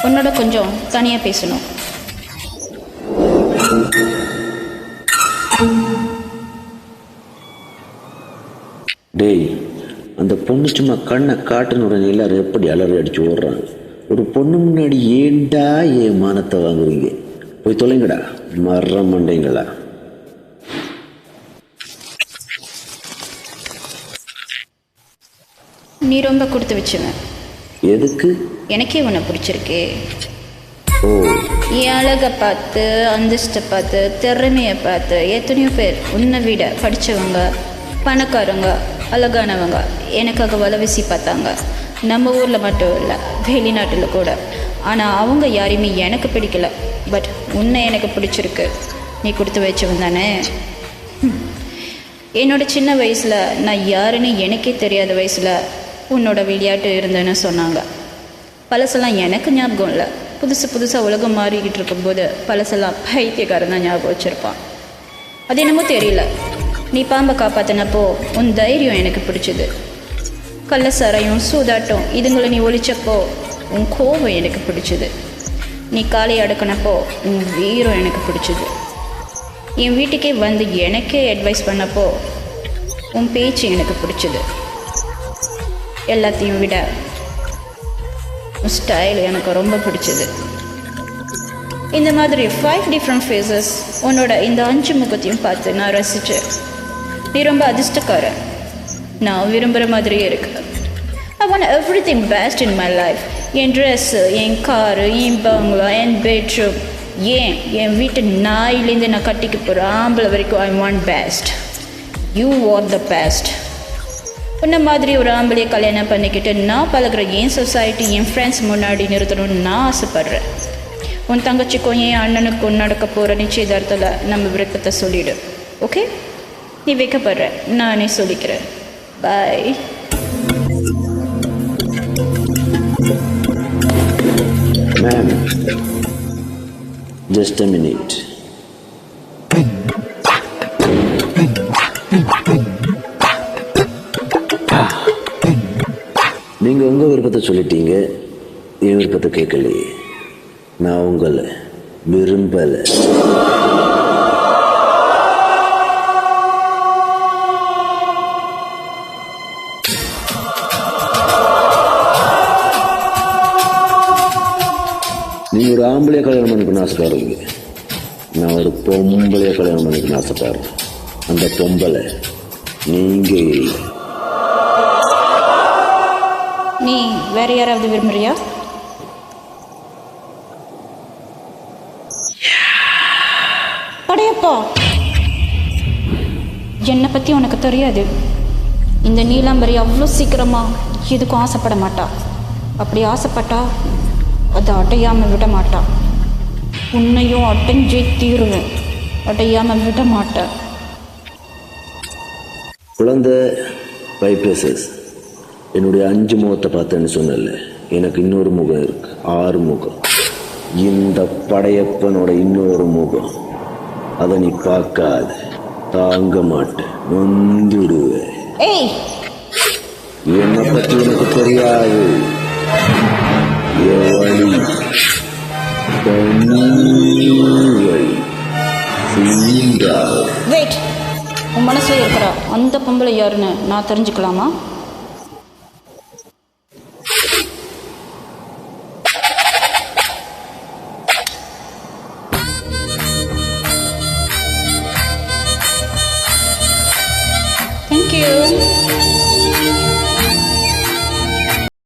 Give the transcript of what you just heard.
உன்னோட கொஞ்சம் தனியாக பேசணும். டேய், அந்த பொண்ணு சும்மா கண்ணை காட்டுன உடனே எல்லாரும் எப்படி அலறி அடிச்சு ஓடுறாங்க. ஒரு பொண்ணு முன்னாடி ஏண்டா என் மானத்தை வாங்குவீங்க? போய் தொலைங்கடா மர மண்டைங்களா. நீ ரொம்ப கொடுத்து வச்சுவேன். எதுக்கு? எனக்கே உன்னை பிடிச்சிருக்கு. ஓ, என் அழகை பார்த்து, அந்தஸ்தை பார்த்து, திறமையை பார்த்து எத்தனையோ பேர் உன்னை விட படித்தவங்க, பணக்காரங்க, அழகானவங்க எனக்காக வலை வீசி பார்த்தாங்க. நம்ம ஊரில் மட்டும் இல்லை, வெளிநாட்டில் கூட. ஆனால் அவங்க யாரையுமே எனக்கு பிடிக்கல. பட் உன்னை எனக்கு பிடிச்சிருக்கு. நீ கொடுத்து வச்சவன் தானே. என்னோட சின்ன வயசில் நான் யாருன்னு எனக்கே தெரியாத வயசில் உன்னோட விளையாட்டு இருந்தேன்னு சொன்னாங்க. பழசெல்லாம் எனக்கு ஞாபகம் இல்லை. புதுசாக உலகம் மாறிக்கிட்டு இருக்கும்போது பழசெல்லாம் பைத்தியக்காரன் தான் ஞாபகம் வச்சுருப்பான். அது என்னமோ தெரியல, நீ பாம்பை காப்பாற்றினப்போ உன் தைரியம் எனக்கு பிடிச்சிது. கள்ளசாரையும் சூதாட்டம் இதுங்களை நீ ஒழிச்சப்போ உன் கோபம் எனக்கு பிடிச்சிது. நீ காலையை அடக்கினப்போ உன் வீரம் எனக்கு பிடிச்சிது. என் வீட்டுக்கே வந்து எனக்கே அட்வைஸ் பண்ணப்போ உன் பேச்சு எனக்கு பிடிச்சிது. எல்லாத்தையும் விட உன் ஸ்டைல் எனக்கு ரொம்ப பிடிச்சிது. இந்த மாதிரி 5 டிஃப்ரெண்ட் ஃபேஸஸ் உன்னோட இந்த 5 முகத்தையும் பார்த்து நான் ரசித்தேன். நீ ரொம்ப அதிர்ஷ்டக்காரன். நான் விரும்புகிற மாதிரியே இருக்கு. I want everything best in my life. என் ட்ரெஸ்ஸு, என் காரு, என் பங்களா, என் பெட்ரூம், என் வீட்டு நாயிலேருந்து நான் கட்டிக்க போகிற ஆம்பளை வரைக்கும் I want best. You are the best. உன்ன மாதிரி ஒரு ஆம்பளையை கல்யாணம் பண்ணிக்கிட்டு நான் பழகிற என் சொசைட்டி, என் ஃப்ரெண்ட்ஸ் முன்னாடி நிறுத்தணும்னு நான் ஆசைப்பட்றேன். உன் தங்கச்சிக்கும் என் அண்ணனுக்கும் நடக்க போகிற நிச்சயதார்த்தத்தில் நம்ம விருப்பத்தை சொல்லிவிடு. ஓகே? நீ வைக்கப்படுற, நானே சொல்லிக்கிறேன். Bye. Ma'am, just a minute. நீங்க உங்க விருப்பத்தை சொல்லிட்டீங்க, என் விருப்பத்தை கேட்கலையே. நான் உங்களை விரும்பலை. நீங்க ஒரு ஆம்பளைய கல்யாணம் பண்ணிக்கணும்னு ஆசைப்படுறீங்க, நான் ஒரு பொம்பளைய கல்யாணம் பண்ணிக்கணும்னு ஆசைப்படுறேன். அந்த பொம்பளை நீங்க இல்லை. நீ வேற யாராவது விரும்புறியா? படையப்பா, என்னை பற்றி உனக்கு தெரியாது. இந்த நீலாம்பரி அவ்வளோ சீக்கிரமாக எதுக்கும் ஆசைப்பட மாட்டா. அப்படி ஆசைப்பட்டா அதை அடையாமல் விட மாட்டா. உன்னையும் அடைஞ்சே தீருவேன். அடையாமல் விட மாட்டேன். குழந்தை பைப்ளசஸ், என்னுடைய 5 முகத்தை பார்த்தேன்னு சொன்னல, எனக்கு இன்னொரு முகம் இருக்கு. 6 முகம். இந்த படையப்பனோட இன்னொரு முகம், அதை நீ பார்க்காத. தாங்க மாட்டேன், நொந்துடுவேன். என்னை பற்றி எனக்கு தெரியாது. என் வழி வழி. வெயிட், உன் மனசில் இருக்கிற அந்த பொம்பளை யாருன்னு நான் தெரிஞ்சுக்கலாமா?